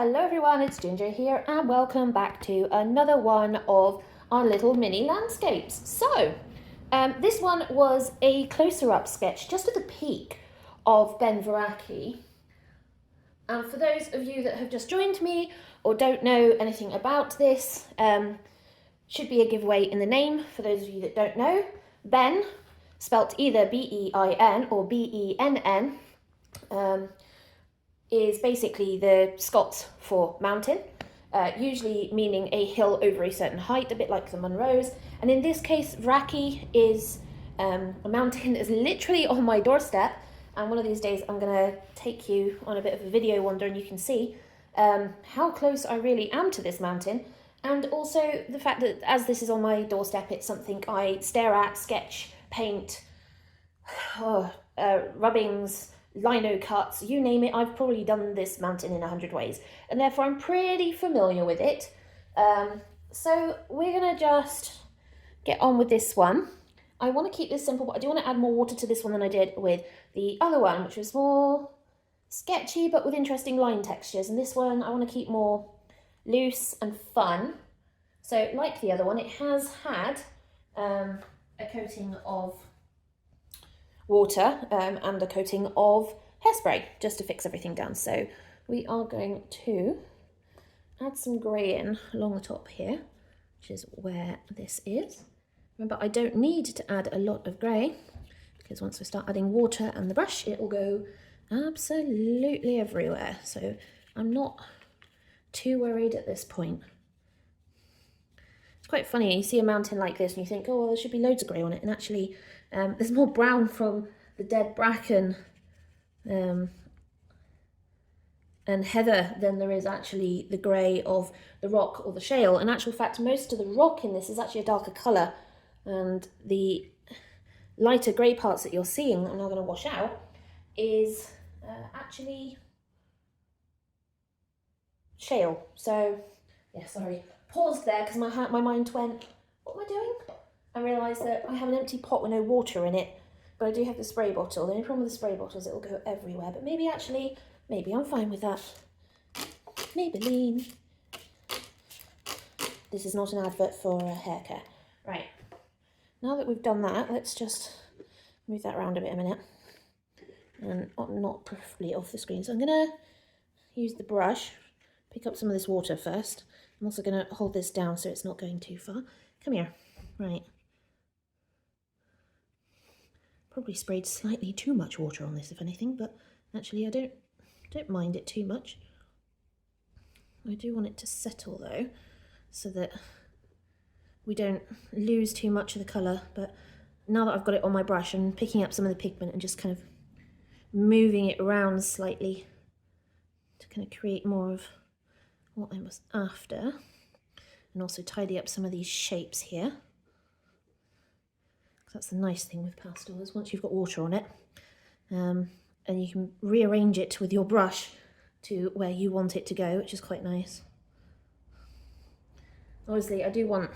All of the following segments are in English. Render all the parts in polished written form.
Hello everyone, it's Ginger here and welcome back to another one of our little mini landscapes. So, this one was a closer up sketch just at the peak of Ben Veracki. And for those of you that have just joined me or don't know anything about this, should be a giveaway in the name for those of you that don't know. Ben, spelt either B-E-I-N or B-E-N-N, is basically the Scots for mountain, usually meaning a hill over a certain height, a bit like the Munros. And in this case, Veracki is a mountain that is literally on my doorstep. And one of these days, I'm going to take you on a bit of a video wander and you can see how close I really am to this mountain. And also the fact that as this is on my doorstep, it's something I stare at, sketch, paint, rubbings, lino cuts, you name it. I've probably done this mountain in 100 ways, and therefore I'm pretty familiar with it. So we're gonna just get on with this one. I want to keep this simple, but I do want to add more water to this one than I did with the other one, which was more sketchy but with interesting line textures. And this one I want to keep more loose and fun. So like the other one, it has had a coating of water and a coating of hairspray just to fix everything down. So we are going to add some grey in along the top here, which is where this is. Remember, I don't need to add a lot of grey because once we start adding water and the brush, it will go absolutely everywhere. So I'm not too worried at this point. It's quite funny, you see a mountain like this and you think, oh, well, there should be loads of grey on it, and actually there's more brown from the dead bracken and heather than there is actually the grey of the rock or the shale. In actual fact, most of the rock in this is actually a darker colour, and the lighter grey parts that you're seeing that I'm now going to wash out is actually shale. So yeah, sorry, paused there because my mind went, what am I doing? I realised that I have an empty pot with no water in it, but I do have the spray bottle. The only problem with the spray bottle is it will go everywhere, but maybe I'm fine with that. Maybelline. This is not an advert for hair care. Right, now that we've done that, let's just move that around a bit a minute, and not preferably off the screen. So I'm going to use the brush, pick up some of this water first. I'm also going to hold this down so it's not going too far. Come here. Right. Probably sprayed slightly too much water on this, if anything, but actually I don't mind it too much. I do want it to settle though, so that we don't lose too much of the colour. But now that I've got it on my brush, I'm picking up some of the pigment and just kind of moving it around slightly to kind of create more of what I was after, and also tidy up some of these shapes here. That's the nice thing with pastels, once you've got water on it, and you can rearrange it with your brush to where you want it to go, which is quite nice. Obviously, I do want,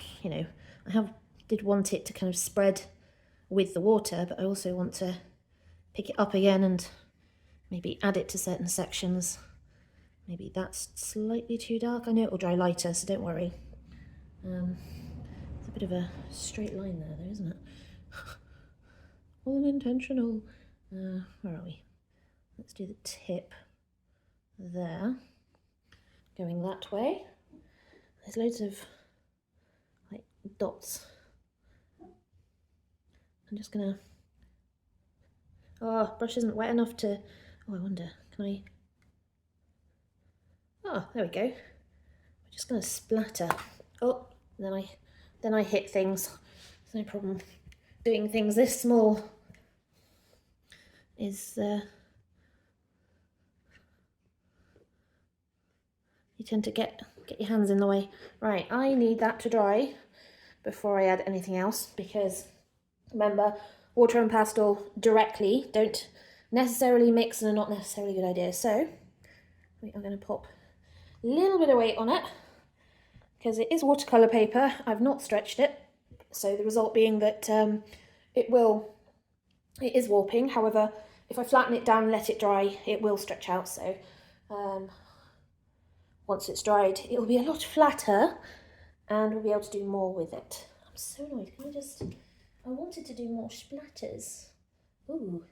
did want it to kind of spread with the water, but I also want to pick it up again and maybe add it to certain sections. Maybe that's slightly too dark. I know it will dry lighter, so don't worry. It's a bit of a straight line there, though, isn't it? Unintentional. Where are we? Let's do the tip there, going that way. There's loads of like dots. I'm just gonna, brush isn't wet enough to, I wonder, can I, there we go. We're just gonna splatter. Oh, then I hit things. There's no problem. Doing things this small is you tend to get your hands in the way. Right, I need that to dry before I add anything else, because remember, water and pastel directly don't necessarily mix and are not necessarily a good idea. So we are going to pop a little bit of weight on it because it is watercolour paper. I've not stretched it, so the result being that it is warping. However, if I flatten it down and let it dry, it will stretch out. So once it's dried, it'll be a lot flatter and we'll be able to do more with it. I'm so annoyed. Can I just... I wanted to do more splatters. Ooh.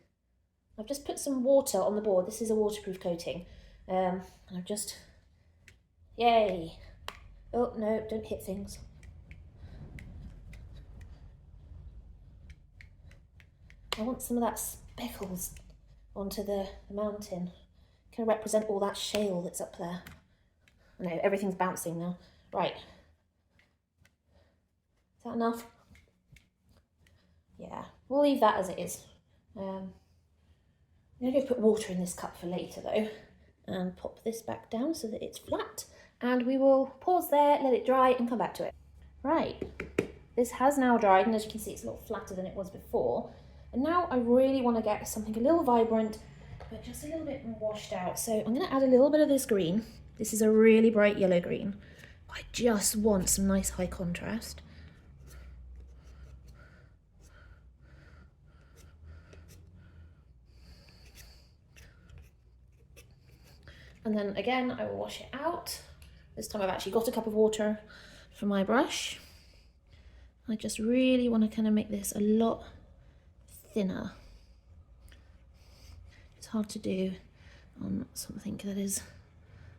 I've just put some water on the board. This is a waterproof coating. And I've just... Yay. Oh, no, don't hit things. I want some of that speckles onto the mountain. Can represent all that shale that's up there. No, everything's bouncing now. Right. Is that enough? Yeah, we'll leave that as it is. I'm going to go put water in this cup for later though, and pop this back down so that it's flat. And we will pause there, let it dry and come back to it. Right, this has now dried, and as you can see it's a lot flatter than it was before. And now I really want to get something a little vibrant, but just a little bit more washed out. So I'm going to add a little bit of this green. This is a really bright yellow green. I just want some nice high contrast. And then again, I will wash it out. This time I've actually got a cup of water for my brush. I just really want to kind of make this a lot thinner. It's hard to do on something that is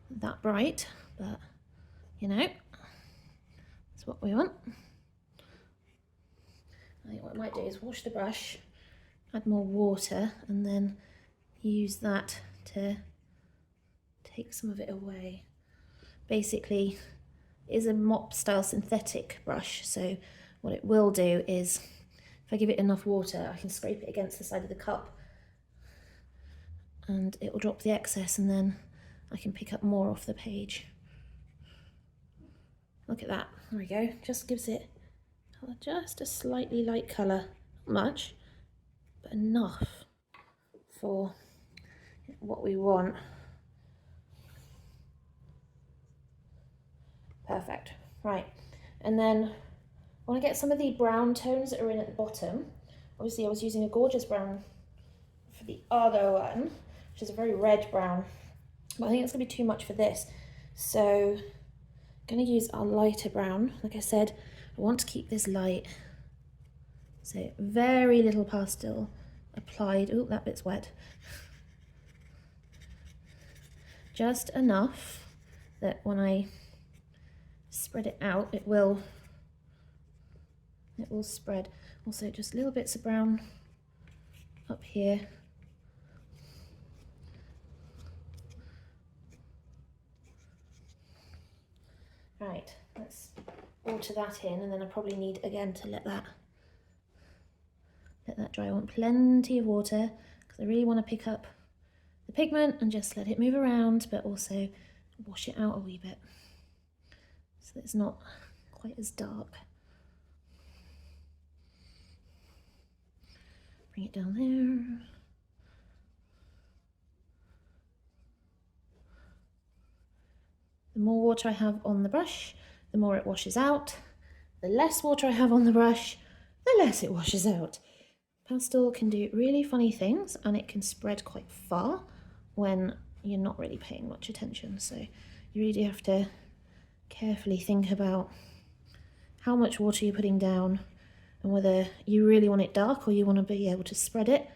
that bright, but you know, that's what we want. I think what I might do is wash the brush, add more water, and then use that to take some of it away. Basically, it is a mop style synthetic brush, so what it will do is, if I give it enough water, I can scrape it against the side of the cup and it will drop the excess, and then I can pick up more off the page. Look at that, there we go, just gives it just a slightly light colour, not much, but enough for what we want. Perfect, right, and then I want to get some of the brown tones that are in at the bottom. Obviously I was using a gorgeous brown for the other one, which is a very red brown, but I think it's going to be too much for this. So I'm going to use our lighter brown. Like I said, I want to keep this light. So very little pastel applied. Oh, that bit's wet. Just enough that when I spread it out, it will spread. Also just little bits of brown up here. Right, let's water that in, and then I probably need again to let that dry. I want plenty of water because I really want to pick up the pigment and just let it move around, but also wash it out a wee bit so that it's not quite as dark. Bring it down there. The more water I have on the brush, the more it washes out. The less water I have on the brush, the less it washes out. Pastel can do really funny things, and it can spread quite far when you're not really paying much attention. So you really have to carefully think about how much water you're putting down and whether you really want it dark or you want to be able to spread it.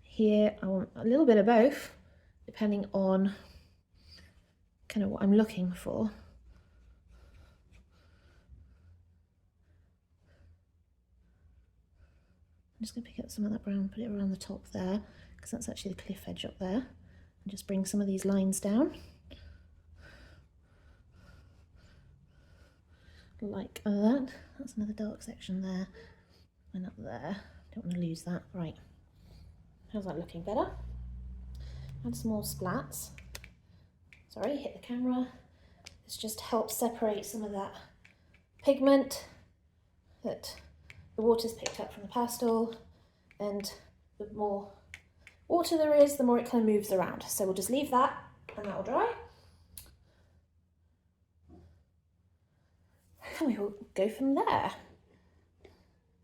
Here I want a little bit of both, depending on kind of what I'm looking for. I'm just going to pick up some of that brown, put it around the top there, because that's actually the cliff edge up there, and just bring some of these lines down. Like that. That's another dark section there, and up there. Don't want to lose that. Right. How's that looking? Better? Add some more splats. Sorry, hit the camera. This just helps separate some of that pigment that the water's picked up from the pastel, and the more water there is, the more it kind of moves around. So we'll just leave that and that will dry. And we will go from there.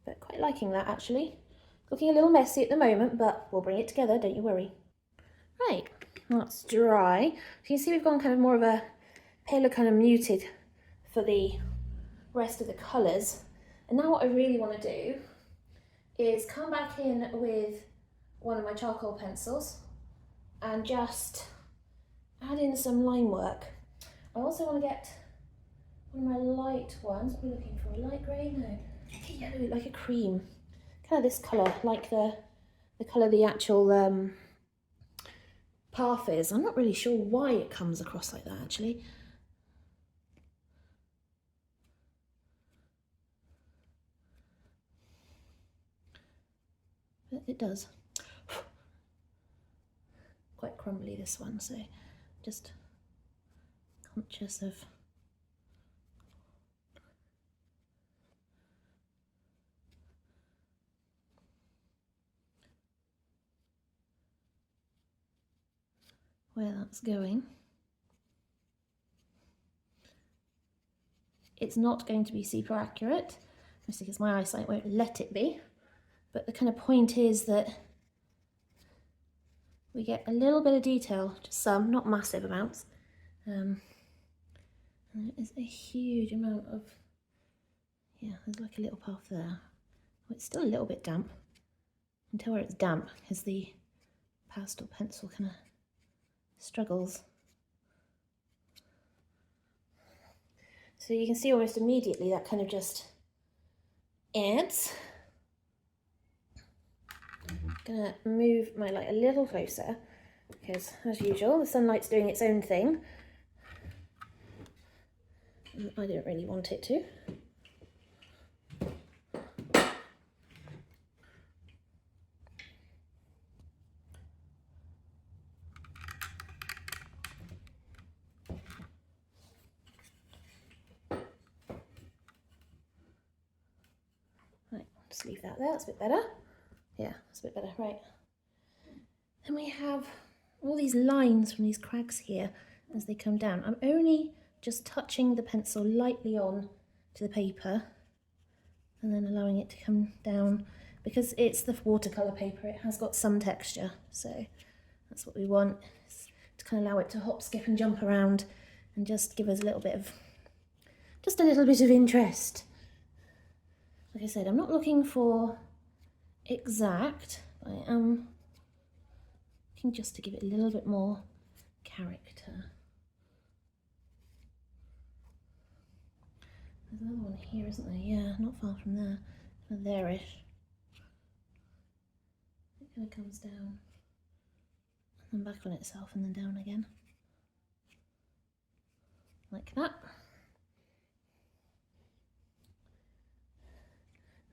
But quite liking that actually. Looking a little messy at the moment, but we'll bring it together, don't you worry. Right, that's dry. So you can see we've gone kind of more of a pale are kind of muted for the rest of the colours. And now what I really want to do is come back in with one of my charcoal pencils and just add in some line work. I also want to get one of my light ones. What are we looking for? A light grey? No, like a yellow, like a cream. Kind of this colour, like the colour the actual path is. I'm not really sure why it comes across like that actually. But it does. Quite crumbly this one, so just conscious of where that's going. It's not going to be super accurate, mostly because my eyesight won't let it be, but the kind of point is that we get a little bit of detail, just some, not massive amounts. And there is a huge amount of, yeah, there's like a little path there. Well, it's still a little bit damp. You can tell where it's damp because the pastel pencil kind of struggles. So you can see almost immediately that kind of just adds. Gonna move my light a little closer because, as usual, the sunlight's doing its own thing. And I don't really want it to. Right, just leave that there, that's a bit better. Yeah, that's a bit better, right. Then we have all these lines from these crags here as they come down. I'm only just touching the pencil lightly on to the paper and then allowing it to come down. Because it's the watercolour paper, it has got some texture, so that's what we want, is to kind of allow it to hop, skip and jump around and just give us a little bit of, just a little bit of interest. Like I said, I'm not looking for exact, but I am looking just to give it a little bit more character. There's another one here, isn't there? Yeah, not far from there. Kind of there-ish. It kind of comes down and then back on itself and then down again. Like that.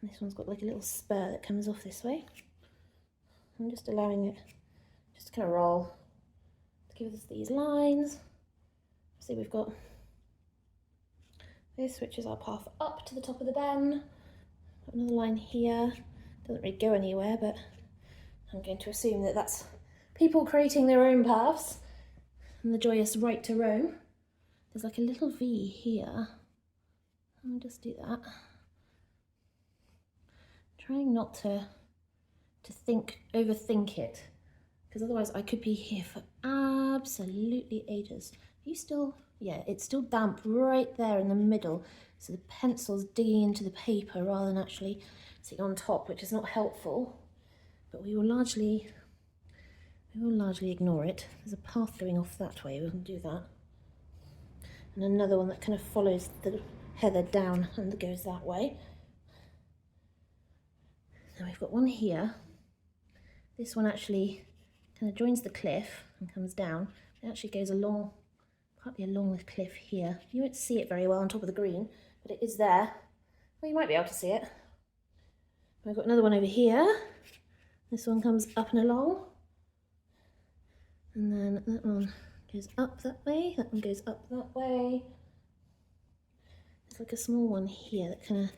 And this one's got like a little spur that comes off this way. I'm just allowing it just to kind of roll to give us these lines. See, we've got this, which is our path up to the top of the den. Got another line here. Doesn't really go anywhere, but I'm going to assume that that's people creating their own paths and the joyous right to roam. There's like a little V here. I'll just do that. Trying not to overthink it, because otherwise I could be here for absolutely ages. Are you still, yeah, it's still damp right there in the middle, so the pencil's digging into the paper rather than actually sitting on top, which is not helpful, but we will largely ignore it. There's a path going off that way, we can do that. And another one that kind of follows the heather down and goes that way. Now we've got one here. This one actually kind of joins the cliff and comes down. It actually goes along, partly along the cliff here. You won't see it very well on top of the green, but it is there. Well, you might be able to see it. We've got another one over here. This one comes up and along. And then that one goes up that way. That one goes up that way. There's like a small one here that kind of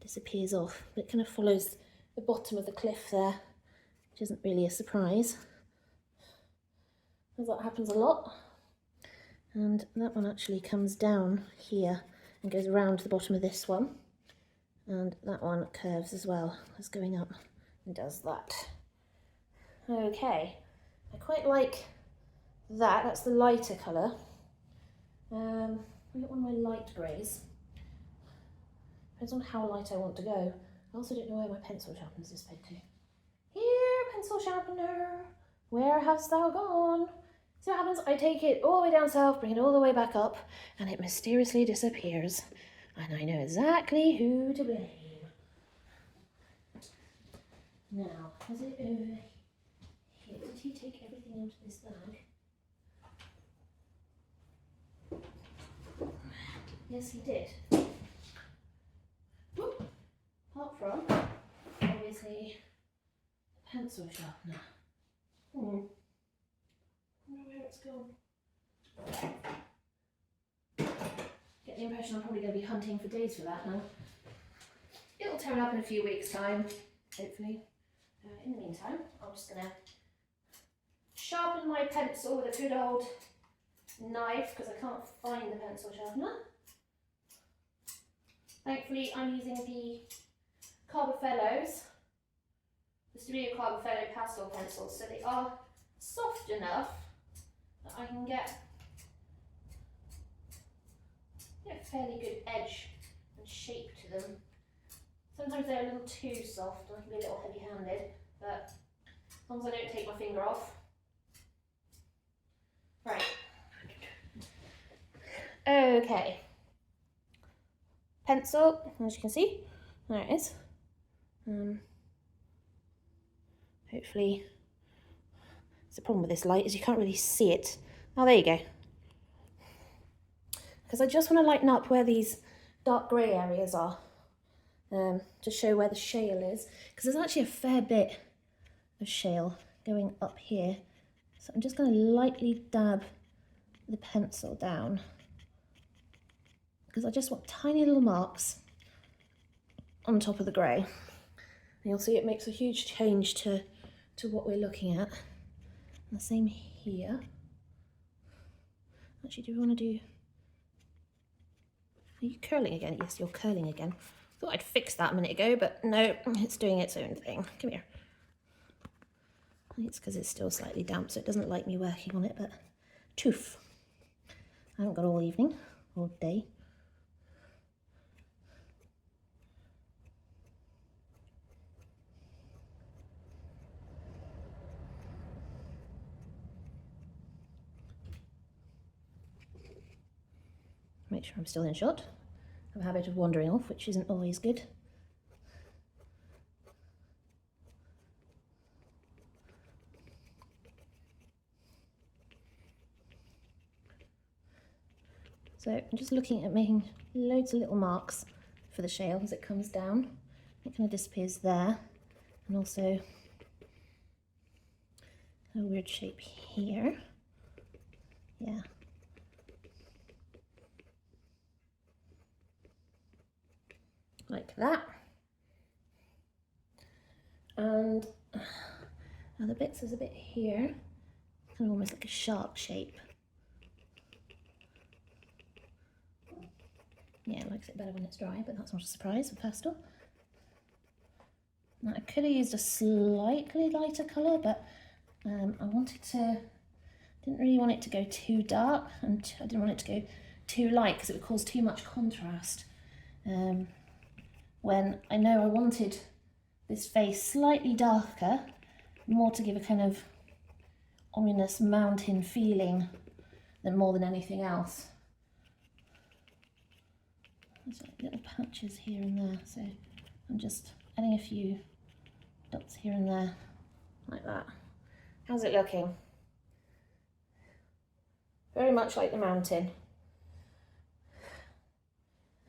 disappears off, but it kind of follows the bottom of the cliff there, which isn't really a surprise. That happens a lot. And that one actually comes down here and goes around to the bottom of this one. And that one curves as well as going up and does that. Okay, I quite like that. That's the lighter colour. I got one of my light greys. Depends on how light I want to go. I also don't know where my pencil sharpener is fed to. Here, pencil sharpener, where hast thou gone? See what happens? I take it all the way down south, bring it all the way back up, and it mysteriously disappears. And I know exactly who to blame. Now, has it over here? Did he take everything out of this bag? Yes, he did. Whoop. Apart from, obviously, the pencil sharpener. I wonder where it's gone. Get the impression I'm probably going to be hunting for days for that now. It'll turn up in a few weeks' time, hopefully. In the meantime, I'm just going to sharpen my pencil with a good old knife because I can't find the pencil sharpener. Thankfully, I'm using the Carbofellows, the Studio Carbofello pastel pencils, so they are soft enough that I can get a fairly good edge and shape to them. Sometimes they're a little too soft and I can be a little heavy-handed, but as long as I don't take my finger off. Right. Okay. Pencil, as you can see, there it is. Hopefully, the problem with this light is you can't really see it. Oh, there you go. Because I just want to lighten up where these dark grey areas are, to show where the shale is. Because there's actually a fair bit of shale going up here. So I'm just going to lightly dab the pencil down. Because I just want tiny little marks on top of the grey. And you'll see it makes a huge change to what we're looking at. And the same here. Actually, do we want to do... Are you curling again? Yes, you're curling again. Thought I'd fixed that a minute ago, but no, it's doing its own thing. Come here. I think it's because it's still slightly damp, so it doesn't like me working on it, but toof. I haven't got all evening, all day. Make sure I'm still in shot. I have a habit of wandering off, which isn't always good. So I'm just looking at making loads of little marks for the shale as it comes down. It kind of disappears there, and also a weird shape here. Yeah. Like that. And other bits, there's a bit here, kind of almost like a sharp shape. Yeah, it likes it better when it's dry, but that's not a surprise with pastel. Now, I could have used a slightly lighter colour, but I wanted to, didn't really want it to go too dark, and I didn't want it to go too light because it would cause too much contrast. When I know I wanted this face slightly darker, more to give a kind of ominous mountain feeling more than anything else. There's like little patches here and there, so I'm just adding a few dots here and there, like that. How's it looking? Very much like the mountain.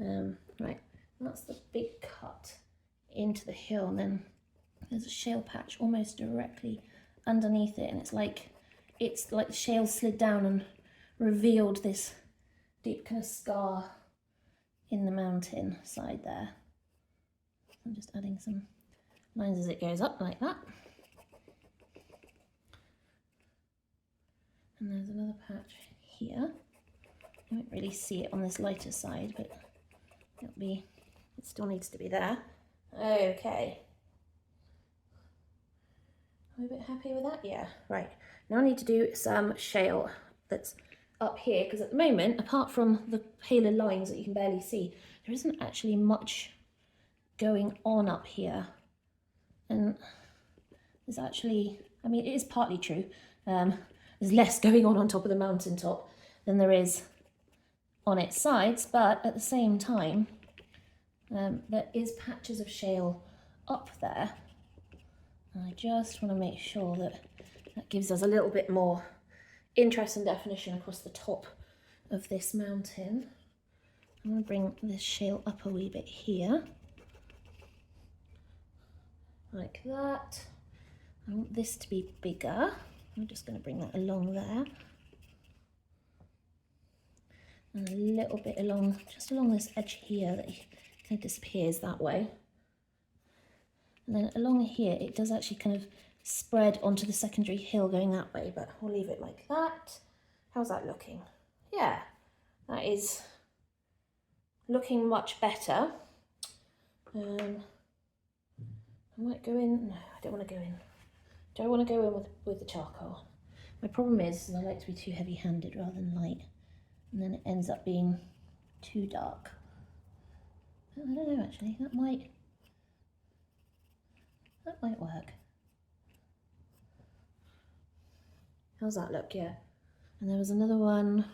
Right, that's the big cut into the hill, and then there's a shale patch almost directly underneath it, and it's like the shale slid down and revealed this deep kind of scar in the mountain side there. I'm just adding some lines as it goes up like that. And there's another patch here. You won't really see it on this lighter side, but it still needs to be there. Okay. Are we a bit happy with that? Yeah, right. Now I need to do some shale that's up here, because at the moment, apart from the paler lines that you can barely see, there isn't actually much going on up here. And there's actually, I mean, it is partly true. There's less going on top of the mountaintop than there is on its sides, but at the same time, there is patches of shale up there. And I just want to make sure that that gives us a little bit more interest and definition across the top of this mountain. I'm going to bring this shale up a wee bit here, like that. I want this to be bigger. I'm just going to bring that along there. And a little bit along, just along this edge here that kind of disappears that way. And then along here, it does actually kind of spread onto the secondary hill going that way, but we'll leave it like that. How's that looking? Yeah, that is looking much better. I might go in, no, I don't want to go in. Don't want to go in with the charcoal. My problem is I like to be too heavy-handed rather than light, and then it ends up being too dark. I don't know actually, that might work. How's that look? Yeah. And there was another one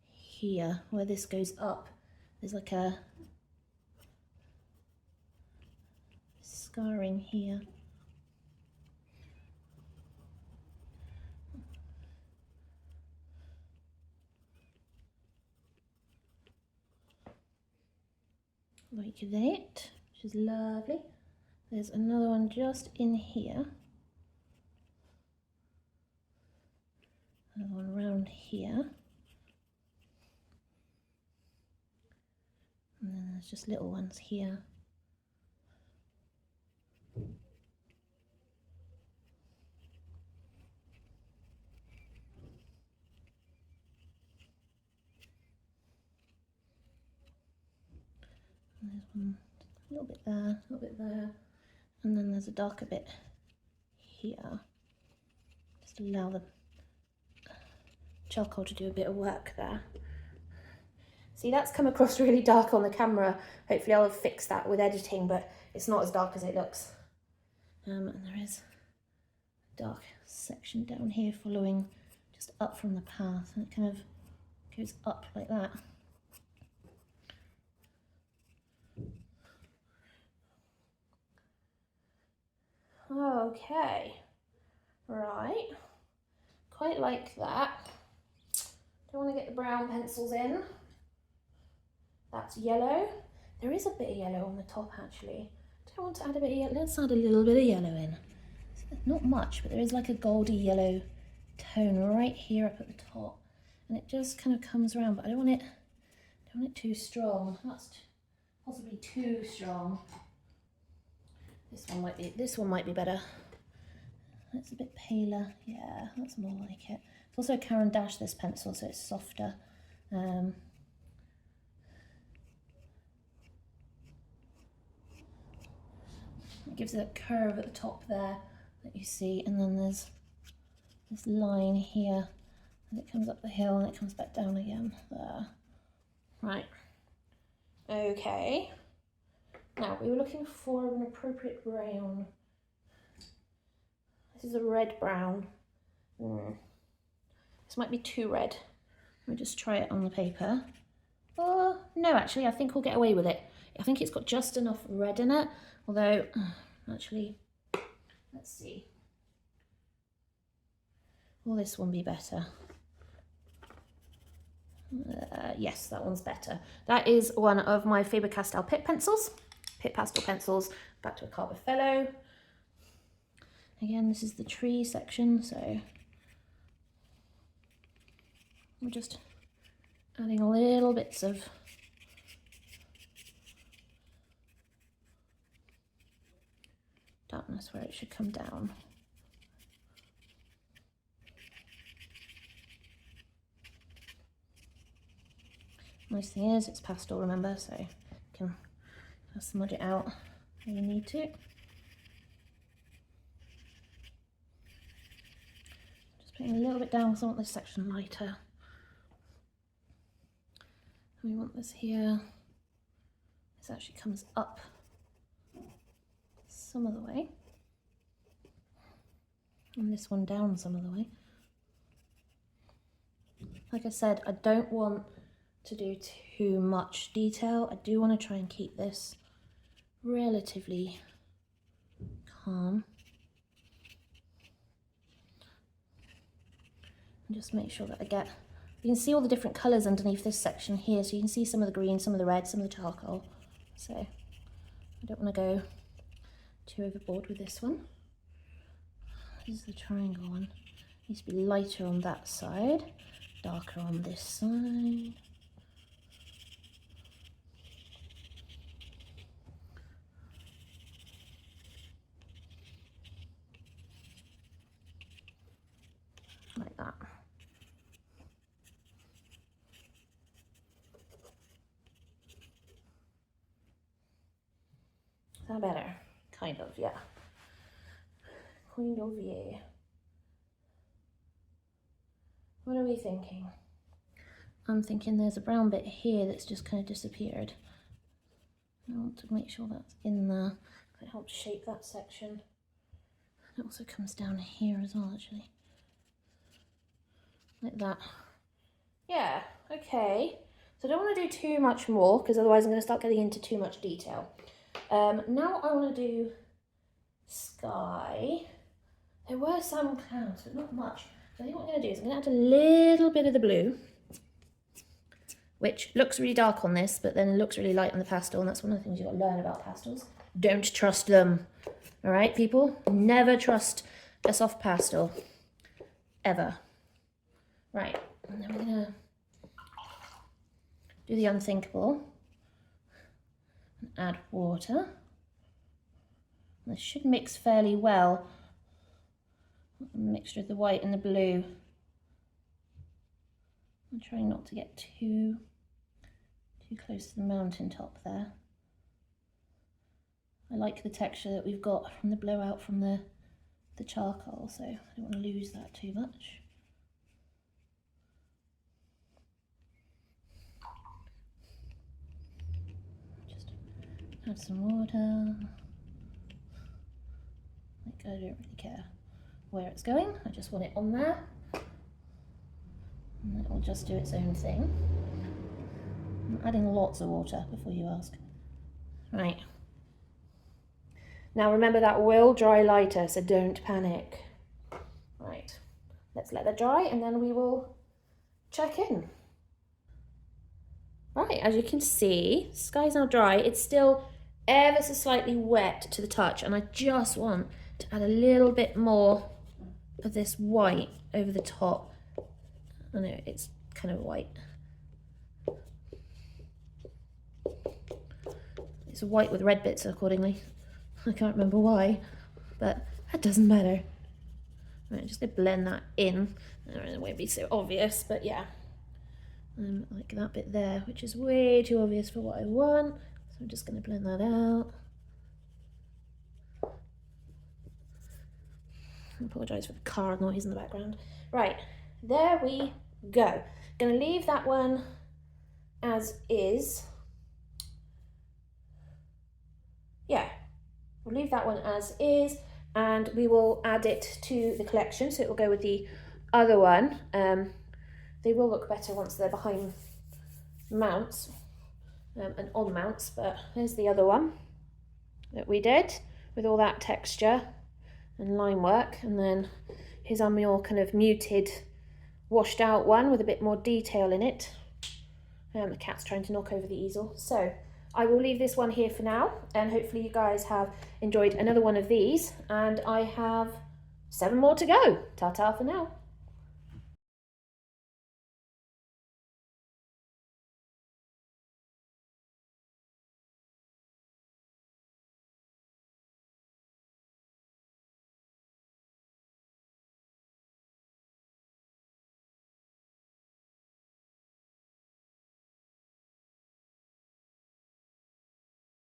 here where this goes up. There's like a scarring here. Like that, which is lovely. There's another one just in here. Another one around here. And then there's just little ones here. And there's one a little bit there, a little bit there. And then there's a darker bit here. Just allow the charcoal to do a bit of work there. See, that's come across really dark on the camera. Hopefully I'll have fixed that with editing, but it's not as dark as it looks. And there is a dark section down here following just up from the path, and it kind of goes up like that. Okay, right, quite like that. Don't want to get the brown pencils in. That's yellow. There is a bit of yellow on the top actually. Don't want to add a bit of yellow. Let's add a little bit of yellow in. Not much, but there is like a goldy yellow tone right here up at the top, and it just kind of comes around. But I don't want it too strong. That's possibly too strong. This one might be better. That's a bit paler. Yeah, that's more like it. It's also a Caran d'Ache, this pencil, so it's softer. It gives it a curve at the top there that you see, and then there's this line here, and it comes up the hill and it comes back down again there. Right. Okay. Now, we were looking for an appropriate brown. This is a red brown. This might be too red. Let me just try it on the paper. Oh, no, actually, I think we'll get away with it. I think it's got just enough red in it, although, actually, let's see. Will this one be better? Yes, that one's better. That is one of my Faber-Castell Pitt pencils. Pitt pastel pencils, back to a Carbofellow. Again, this is the tree section, so we're just adding little bits of darkness where it should come down. Nice thing is it's pastel, remember, so you can smudge it out when you need to. Just putting a little bit down because I want this section lighter. We want this here. This actually comes up some of the way. And this one down some of the way. Like I said, I don't want to do too much detail. I do want to try and keep this relatively calm. And just make sure that I get, you can see all the different colours underneath this section here. So you can see some of the green, some of the red, some of the charcoal. So I don't want to go too overboard with this one. This is the triangle one. It needs to be lighter on that side, darker on this side. Like that. Is that better? Kind of, yeah. Kind of, yeah. What are we thinking? I'm thinking there's a brown bit here that's just kind of disappeared. I want to make sure that's in there. It helps shape that section. It also comes down here as well, actually. Like that. Yeah, okay. So I don't want to do too much more because otherwise I'm going to start getting into too much detail. Now I want to do sky. There were some clouds, but not much. So I think what I'm going to do is I'm going to add a little bit of the blue, which looks really dark on this, but then looks really light on the pastel, and that's one of the things you've got to learn about pastels. Don't trust them. All right, people? Never trust a soft pastel. Ever. Right, and then we're going to do the unthinkable and add water. This should mix fairly well. A mixture of the white and the blue. I'm trying not to get too close to the mountain top there. I like the texture that we've got from the blowout from the charcoal, so I don't want to lose that too much. Just add some water. Like, I don't really care where it's going, I just want it on there. And that will just do its own thing. I'm adding lots of water before you ask. Right. Now remember that will dry lighter, so don't panic. Right, let's let that dry and then we will check in. Right, as you can see, the sky's now dry. It's still ever so slightly wet to the touch, and I just want to add a little bit more of this white over the top. I know it's kind of white. It's white with red bits accordingly. I can't remember why, but that doesn't matter. Right, just gonna blend that in. It won't be so obvious, but yeah. Like that bit there, which is way too obvious for what I want. So I'm just gonna blend that out. I apologise for the car noise in the background. Right, there we go. Gonna leave that one as is. Yeah, we'll leave that one as is, and we will add it to the collection, so it will go with the other one. They will look better once they're behind mounts and on mounts, but there's the other one that we did with all that texture and line work, and then here's our more kind of muted, washed out one with a bit more detail in it. The cat's trying to knock over the easel. So I will leave this one here for now, and hopefully you guys have enjoyed another one of these, and I have 7 more to go. Ta-ta for now.